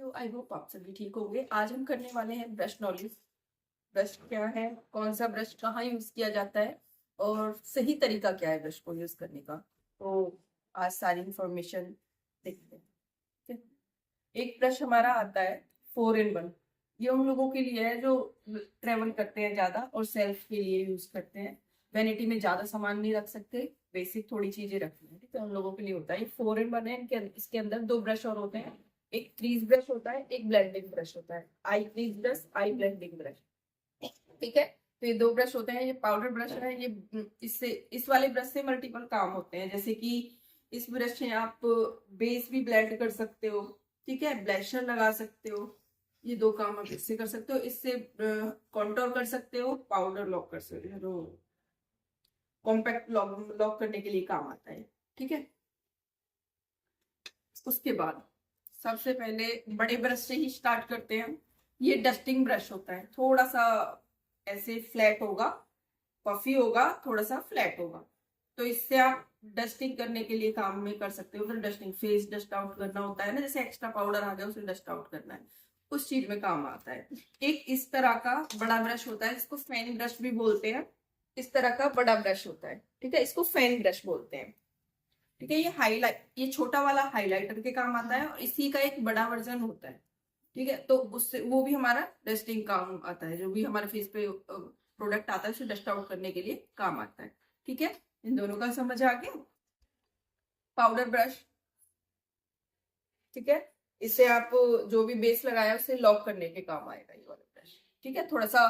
हो? I hope आप सभी ठीक होंगे। आज हम करने वाले हैं ब्रश नॉलेज। ब्रश क्या है, कौन सा ब्रश कहाँ यूज किया जाता है और सही तरीका क्या है ब्रश को यूज करने का। तो आज सारी इंफॉर्मेशन देखते हैं। ठीक है? एक ब्रश हमारा आता है 4 in 1। ये उन लोगों के लिए है जो ट्रेवल करते हैं ज्यादा और सेल्फ के लिए यूज करते हैं। वैनिटी में ज्यादा सामान नहीं रख सकते, बेसिक थोड़ी चीजें रखनी है, ठीक है, उन लोगों के लिए होता है। ये 4 in 1 है। इसके अंदर 2 ब्रश और होते हैं। एक क्रीज ब्रश होता है, एक ब्लेंडिंग ब्रश होता है। आई क्रीज ब्रश, आई ब्लेंडिंग ब्रश, ठीक है। तो ये 2 ब्रश होते हैं। ये पाउडर ब्रश है। ये इससे इस वाले ब्रश से मल्टीपल काम होते हैं, जैसे कि इस ब्रश से आप बेस भी ब्लेंड कर सकते हो, ठीक है, ब्लैशर लगा सकते हो। ये 2 काम आप इससे कर सकते हो। इससे कॉन्टोर कर सकते हो, पाउडर लॉक कर सकते हो, कॉम्पैक्ट लॉक करने के लिए काम आता है, ठीक है। उसके बाद सबसे पहले बड़े ब्रश से ही स्टार्ट करते हैं। ये डस्टिंग ब्रश होता है, थोड़ा सा ऐसे फ्लैट होगा, पफी होगा, थोड़ा सा फ्लैट होगा। तो इससे आप डस्टिंग करने के लिए काम में कर सकते हो। फिर डस्टिंग, फेस डस्ट आउट करना होता है ना, जैसे एक्स्ट्रा पाउडर आ गया उसे डस्ट आउट करना है, उस चीज में काम आता है। एक इस तरह का बड़ा ब्रश होता है, इसको फैन ब्रश भी बोलते हैं। इस तरह का बड़ा ब्रश होता है, ठीक है, इसको फैन ब्रश बोलते हैं, ठीक है। ये छोटा वाला हाइलाइटर के काम आता है और इसी का एक बड़ा वर्जन होता है, ठीक है। तो उससे वो भी हमारा डस्टिंग काम आता है। जो भी हमारे फेस पे प्रोडक्ट आता है उसे डस्ट आउट करने के लिए काम आता है, ठीक है। इन दोनों का समझ आ गया। पाउडर ब्रश, ठीक है, इससे आप जो भी बेस लगाया उसे लॉक करने के काम आएगा ये वाला ब्रश, ठीक है। थोड़ा सा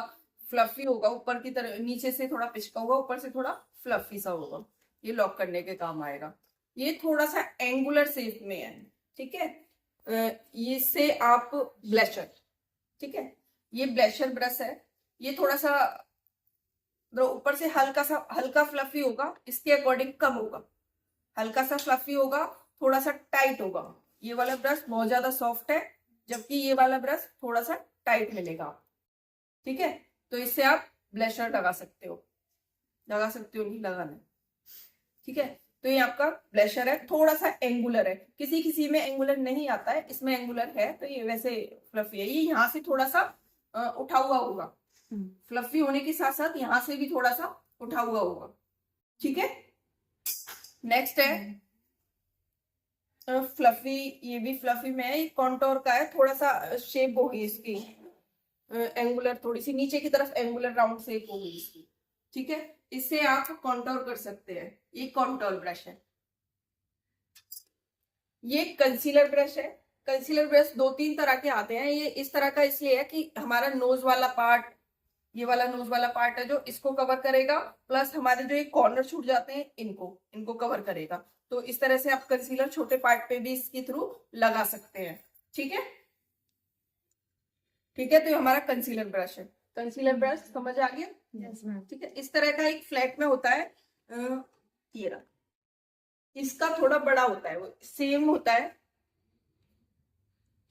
फ्लफी होगा, ऊपर की तरह, नीचे से थोड़ा पिचका होगा, ऊपर से थोड़ा फ्लफी सा होगा, ये लॉक करने के काम आएगा। ये थोड़ा सा एंगुलर शेप में है, ठीक है। इससे आप ब्लशर, ठीक है, ये ब्लशर ब्रश है। ये थोड़ा सा ऊपर से हल्का फ्लफी होगा, इसके अकॉर्डिंग कम होगा, हल्का सा फ्लफी होगा, थोड़ा सा टाइट होगा। ये वाला ब्रश बहुत ज्यादा सॉफ्ट है, जबकि ये वाला ब्रश थोड़ा सा टाइट मिलेगा, ठीक है। तो इससे आप ब्लशर लगा सकते हो, नहीं लगाना, ठीक है। तो ये आपका ब्लशर है, थोड़ा सा एंगुलर है, किसी किसी में एंगुलर नहीं आता है, इसमें एंगुलर है, तो ये वैसे फ्लफी है। ये यहाँ से थोड़ा सा उठा हुआ होगा, फ्लफी होने के साथ साथ यहाँ से भी थोड़ा सा उठा हुआ होगा, ठीक है। नेक्स्ट है फ्लफी। ये भी फ्लफी में है, कॉन्टोर का है, थोड़ा सा शेप होगी इसकी एंगुलर, थोड़ी सी नीचे की तरफ एंगुलर राउंड शेप होगी इसकी, ठीक है। इससे आप कॉन्टोर कर सकते हैं। ये कॉन्टोर ब्रश है। ये कंसीलर ब्रश है। कंसीलर ब्रश 2-3 तरह के आते हैं। ये इस तरह का इसलिए है कि हमारा नोज वाला पार्ट, ये वाला नोज वाला पार्ट है जो इसको कवर करेगा, प्लस हमारे जो ये कॉर्नर छूट जाते हैं इनको कवर करेगा। तो इस तरह से आप कंसीलर छोटे पार्ट पे भी इसके थ्रू लगा सकते हैं, ठीक है, ठीक है। तो ये हमारा कंसीलर ब्रश है। कंसीलर ब्रश समझ आ गया? Yes ma'am. ठीक है, इस तरह का एक फ्लैट में होता है। ये रहा, इसका थोड़ा बड़ा होता है, वो सेम होता है,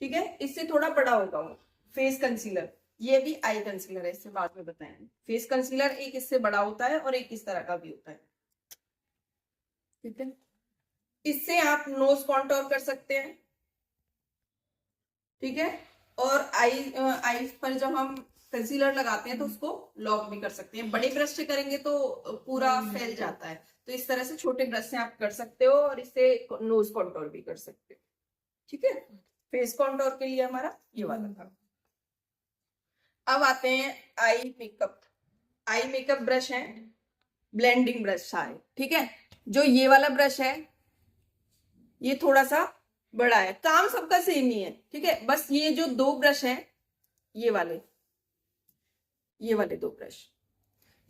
ठीक है, इससे थोड़ा बड़ा होगा वो फेस कंसीलर। ये भी आई कंसीलर है, इससे बाद में बताएंगे। फेस कंसीलर एक इससे बड़ा होता है और एक इस तरह का भी होता है, ठीक है। इससे आप नोज कॉन्टोर कर सकते हैं, ठीक है। और आई पर जब हम कंसीलर लगाते हैं तो उसको लॉक भी कर सकते हैं। बड़े ब्रश से करेंगे तो पूरा फैल जाता है, तो इस तरह से छोटे ब्रश से आप कर सकते हो और इससे नोज कॉन्टोर भी कर सकते हो, ठीक है। फेस कॉन्टोर के लिए हमारा ये वाला था। अब आते हैं eye makeup. Eye makeup brush है, ब्लेंडिंग ब्रश सारे, ठीक है। जो ये वाला ब्रश है ये थोड़ा सा बड़ा है, काम सबका सेम ही है, ठीक है। बस ये जो 2 ब्रश हैं, ये वाले 2 ब्रश,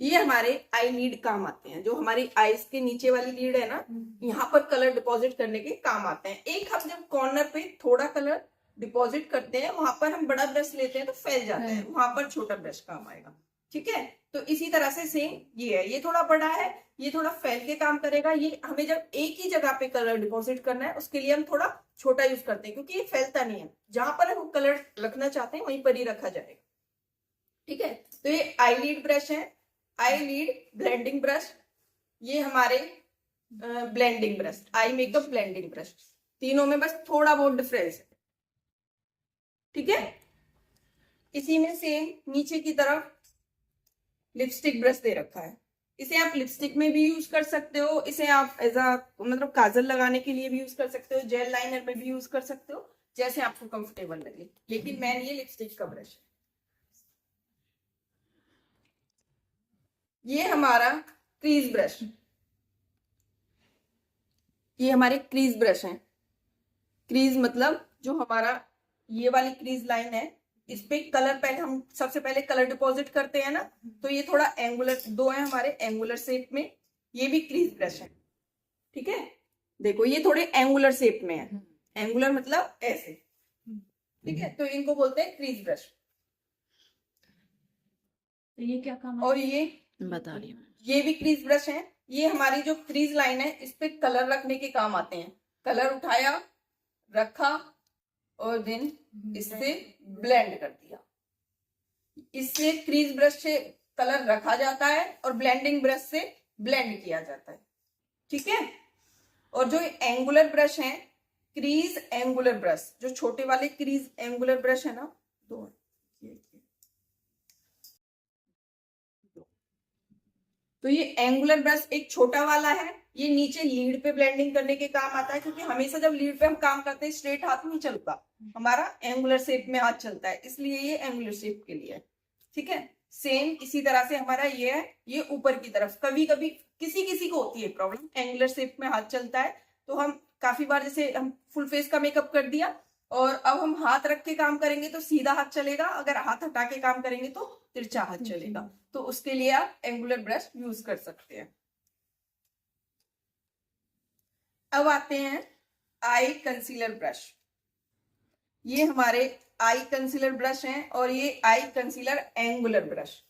ये हमारे आई लीड काम आते हैं। जो हमारी आईज के नीचे वाली लीड है ना, यहाँ पर कलर डिपॉजिट करने के काम आते हैं। एक हम जब कॉर्नर पे थोड़ा कलर डिपॉजिट करते हैं, वहां पर हम बड़ा ब्रश लेते हैं तो फैल जाता है, वहां पर छोटा ब्रश काम आएगा, ठीक है। तो इसी तरह से सेम ये है, ये थोड़ा बड़ा है, ये थोड़ा फैल के काम करेगा। ये हमें जब एक ही जगह पे कलर डिपॉजिट करना है उसके लिए हम थोड़ा छोटा यूज करते हैं, क्योंकि ये फैलता नहीं है, जहां पर हम कलर रखना चाहते हैं वहीं पर ही रखा जाएगा, ठीक है। तो ये आई लीड ब्रश है, आई लीड ब्लेंडिंग ब्रश, ये हमारे blending brush, eye makeup blending brush. तीनों में बस थोड़ा बहुत डिफरेंस है। ठीक है। इसी में सेम नीचे की तरफ लिपस्टिक ब्रश दे रखा है। इसे आप लिपस्टिक में भी यूज कर सकते हो, इसे आप एज अ मतलब काजल लगाने के लिए भी यूज कर सकते हो, जेल लाइनर में भी यूज कर सकते हो, जैसे आपको कंफर्टेबल लगे। लेकिन मैन ये लिपस्टिक का ब्रश है। ये हमारा क्रीज ब्रश, ये हमारे क्रीज ब्रश हैं। क्रीज मतलब जो हमारा ये वाली क्रीज लाइन है, इस पे कलर पहले हम सबसे पहले कलर डिपॉजिट करते हैं ना, तो ये थोड़ा एंगुलर, दो है हमारे एंगुलर शेप में, ये भी क्रीज ब्रश है। ठीक है, देखो ये थोड़े एंगुलर शेप में है, एंगुलर मतलब ऐसे। ठीक है, तो इनको बोलते हैं क्रीज ब्रश। तो ये क्या काम है? और ये बता रही हूँ, ये भी क्रीज ब्रश है। ये हमारी जो क्रीज लाइन है इस पे कलर रखने के काम आते हैं। कलर उठाया, रखा और देन इससे ब्लेंड कर दिया। इससे क्रीज ब्रश से कलर रखा जाता है और ब्लेंडिंग ब्रश से ब्लेंड किया जाता है। ठीक है, और जो एंगुलर ब्रश है, क्रीज एंगुलर ब्रश, जो छोटे वाले क्रीज एंगुलर ब्रश है ना, दो है, तो ये एंगुलर ब्रश एक छोटा वाला है, ये नीचे लीड पे ब्लेंडिंग करने के काम आता है, क्योंकि हमेशा जब लीड पे हम काम करते हैं स्ट्रेट हाथ नहीं चलता, हमारा एंगुलर शेप में हाथ चलता है, इसलिए ये एंगुलर शेप के लिए है। ठीक है, सेम इसी तरह से हमारा ये है, ये ऊपर की तरफ। कभी कभी किसी किसी को होती है प्रॉब्लम, एंगुलर शेप में हाथ चलता है, तो हम काफी बार जैसे हम फुल फेस का मेकअप कर दिया और अब हम हाथ रख के काम करेंगे तो सीधा हाथ चलेगा, अगर हाथ हटा के काम करेंगे तो तिरछा हाथ चलेगा, तो उसके लिए आप एंगुलर ब्रश यूज कर सकते हैं। अब आते हैं आई कंसीलर ब्रश। ये हमारे आई कंसीलर ब्रश हैं और ये आई कंसीलर एंगुलर ब्रश।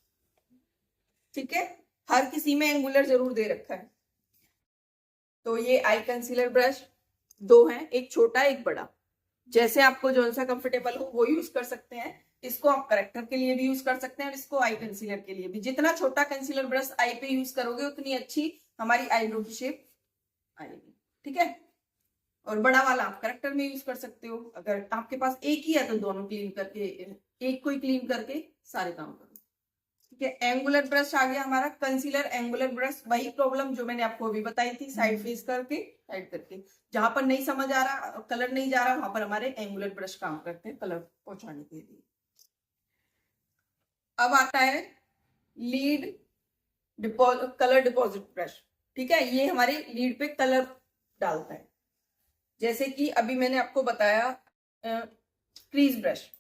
ठीक है, हर किसी में एंगुलर जरूर दे रखा है। तो ये आई कंसीलर ब्रश दो हैं, एक छोटा एक बड़ा, जैसे आपको जो सा कंफर्टेबल हो वो यूज कर सकते हैं। इसको आप करेक्टर के लिए भी यूज कर सकते हैं और इसको आई कंसीलर के लिए भी। जितना छोटा कंसीलर ब्रश आई पे यूज करोगे उतनी अच्छी हमारी आईब्रो की शेप आएगी। ठीक है, और बड़ा वाला आप करेक्टर में यूज कर सकते हो। अगर आपके पास एक ही है तो दोनों क्लीन करके, एक को ही क्लीन करके सारे काम करो। ठीक है, एंगुलर ब्रश आ गया हमारा कंसीलर एंगुलर ब्रश। वही प्रॉब्लम जो मैंने आपको अभी बताई थी, साइड फेस करके, साइड करके, जहां पर नहीं समझ आ रहा, कलर नहीं जा रहा, वहां पर हमारे एंगुलर ब्रश काम करते हैं कलर पहुंचाने के लिए। अब आता है लीड कलर डिपॉजिट ब्रश। ठीक है, ये हमारे लीड पे कलर डालता है, जैसे कि अभी मैंने आपको बताया क्रीज ब्रश।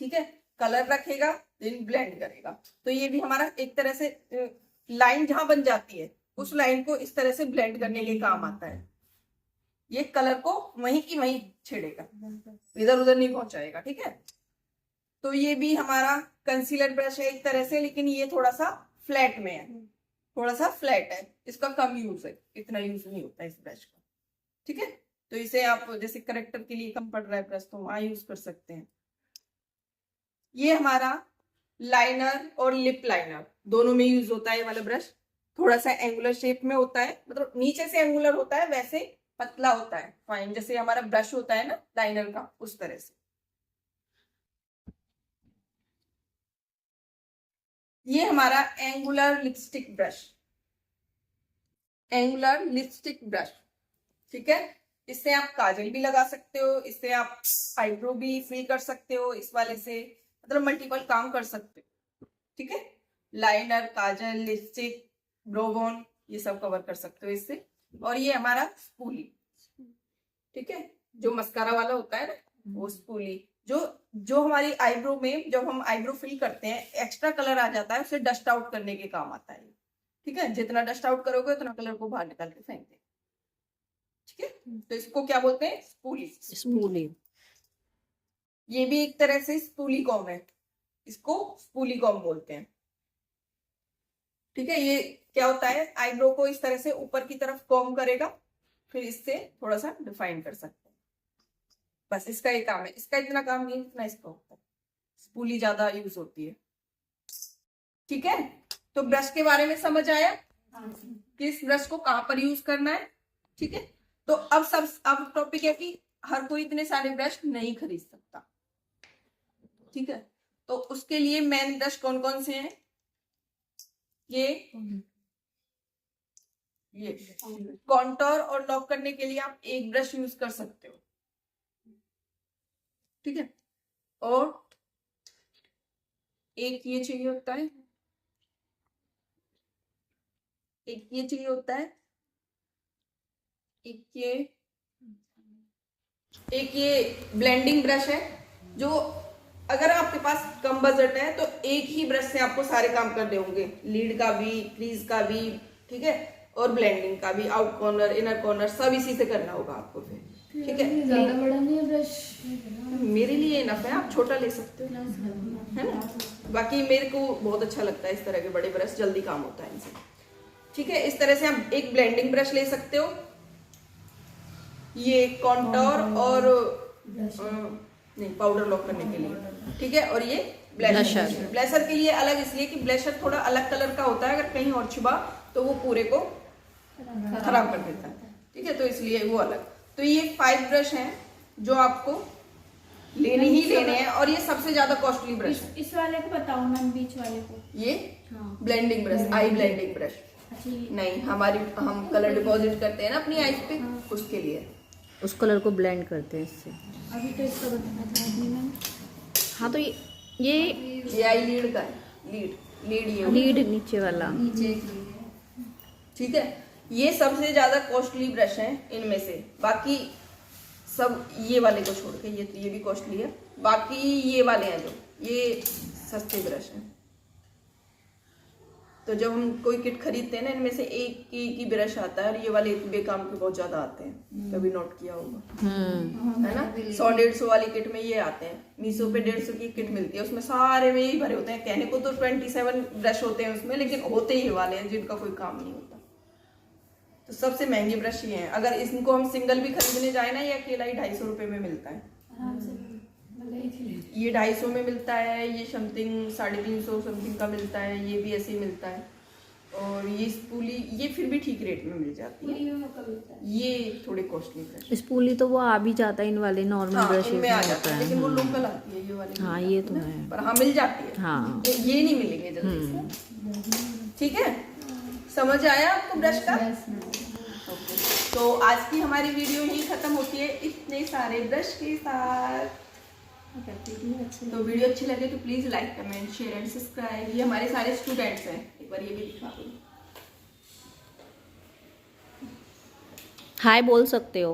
ठीक है, कलर रखेगा देन ब्लेंड करेगा, तो ये भी हमारा एक तरह से लाइन जहां बन जाती है उस लाइन को इस तरह से ब्लेंड करने के काम आता है। ये कलर को वहीं की वहीं छेड़ेगा, इधर उधर नहीं पहुंचाएगा। ठीक है, तो ये भी हमारा कंसीलर ब्रश है एक तरह से, लेकिन ये थोड़ा सा फ्लैट में है, थोड़ा सा फ्लैट है, इसका कम यूज है, इतना यूज नहीं होता इस ब्रश का। ठीक है, तो इसे आप जैसे करेक्टर के लिए कम पड़ रहा है ब्रश तो वहां यूज कर सकते हैं। ये हमारा लाइनर और लिप लाइनर दोनों में यूज होता है ये वाला ब्रश। थोड़ा सा एंगुलर शेप में होता है, मतलब नीचे से एंगुलर होता है, वैसे पतला होता है, फाइन, जैसे हमारा ब्रश होता है ना लाइनर का, उस तरह से। ये हमारा angular lipstick brush, angular lipstick brush. ठीक है, इससे आप काजल भी लगा सकते हो, इससे आप आईब्रो भी फिल कर सकते हो, इस वाले से मतलब मल्टीपल काम कर सकते हो। ठीक है, लाइनर, काजल, लिपस्टिक, ब्रोबोन, ये सब कवर कर सकते हो इससे। और ये हमारा स्पूली। ठीक है, जो मस्कारा वाला होता है ना, वो स्पूली, जो जो हमारी आईब्रो में जब हम आईब्रो फिल करते हैं एक्स्ट्रा कलर आ जाता है, उसे डस्ट आउट करने के काम आता है। ठीक है, जितना डस्ट आउट करोगे उतना कलर को बाहर निकाल के फेंक दे। ठीक है, तो इसको क्या बोलते हैं? स्पूली। स्पूली। ये भी एक तरह से स्पूली कॉम है, इसको स्पूली कॉम बोलते हैं। ठीक है, ये क्या होता है, आईब्रो को इस तरह से ऊपर की तरफ कॉम करेगा, फिर इससे थोड़ा सा डिफाइन कर सकते हैं। बस इसका ये काम है, इसका इतना काम नहीं, इतना इसका होता है। स्पूली ज्यादा यूज होती है। ठीक है, तो ब्रश के बारे में समझ आया कि इस ब्रश को कहां पर यूज करना है। ठीक है, तो अब टॉपिक है कि हर कोई इतने सारे ब्रश नहीं खरीद सकता। ठीक है, तो उसके लिए मेन ब्रश कौन कौन से हैं? ये कॉन्टोर और लॉक करने के लिए आप एक ब्रश यूज कर सकते हो, ठीक है। और एक ये चाहिए होता है, एक ये चाहिए होता है, एक ये ब्लेंडिंग ब्रश है, जो अगर आपके पास कम बजट है तो एक ही ब्रश से आपको सारे काम करने होंगे, लीड का भी, क्रीज का भी, ठीक है, और ब्लेंडिंग का भी, आउट कॉर्नर, इनर कॉर्नर, सब इसी से करना होगा आपको फिर, ठीक है। ज्यादा बड़ा नहीं है ब्रश? मेरे लिए इनफ है, आप छोटा ले सकते हो, है ना। बाकी मेरे को बहुत अच्छा लगता है इस तरह के बड़े ब्रश, जल्दी काम होता है इनसे, ठीक है। इस तरह से आप एक ब्लेंडिंग ब्रश ले सकते हो, ये कॉन्टोर और नहीं, पाउडर लॉक करने के लिए, ठीक है। और ये ब्लशर, ब्लशर के लिए अलग, इसलिए कि ब्लशर थोड़ा अलग कलर का होता है, अगर कहीं और छुपा तो वो पूरे को खराब कर देता है, ठीक है, तो इसलिए वो अलग। तो ये 5 ब्रश हैं जो आपको लेने ही लेने हैं, और ये सबसे ज्यादा कॉस्टली ब्रश है। इस वाले को बताओ मैम, बीच वाले को। ये ब्लेंडिंग ब्रश, आई ब्लेंडिंग ब्रश नहीं, हम कलर डिपॉजिट करते हैं ना अपनी आईज पे, उसके लिए उस कलर को ब्लेंड करते हैं इससे। अभी तो इसका बताना था मैम। हाँ, तो ये आई लीड का है, लीड ये लीड नीचे वाला, ठीक है। ये सबसे ज्यादा कॉस्टली ब्रश हैं इनमें से, बाकी सब ये वाले को छोड़ के, ये भी कॉस्टली है, बाकी ये वाले हैं जो ये सस्ते ब्रश हैं। तो जब हम कोई किट खरीदते हैं ना, इनमें से एक की ब्रश आता है, और ये वाले बेकाम के बहुत ज्यादा आते हैं, कभी नोट किया होगा, है ना। 100-150 वाली किट में ये आते हैं, मीशो पे 150 की किट मिलती है, उसमें सारे में यही भरे होते हैं। कहने को तो 27 ब्रश होते हैं उसमें, लेकिन होते ही वाले हैं जिनका कोई काम नहीं होता। तो सबसे महंगे ब्रश ये हैं। अगर इनको हम सिंगल भी खरीदने जाए ना, ये अकेला ही 250 रुपए में मिलता है, ये 250 में मिलता है, ये समथिंग 350 समथिंग का मिलता है, ये भी ऐसे ही मिलता है। और ये स्पूली, ये फिर भी ठीक रेट में मिल जाती है, ये थोड़े कॉस्टली ब्रश। स्पूली तो वो आ भी जाता है इन वाले नॉर्मल ब्रश में आ जाता है, लेकिन वो लोकल आती है ये वाली। हाँ, ये तो है, पर हाँ मिल जाती है, हाँ, ये नहीं मिलेंगे जल्दी से, ठीक है। समझ आया आपको ब्रश का? ओके, तो आज की हमारी वीडियो यही खत्म होती है इतने सारे ब्रश के साथ। तो वीडियो अच्छी लगे तो please like, comment, share and subscribe. ये हमारे सारे स्टूडेंट्स हैं, एक बार ये भी दिखा दो, हाय बोल सकते हो।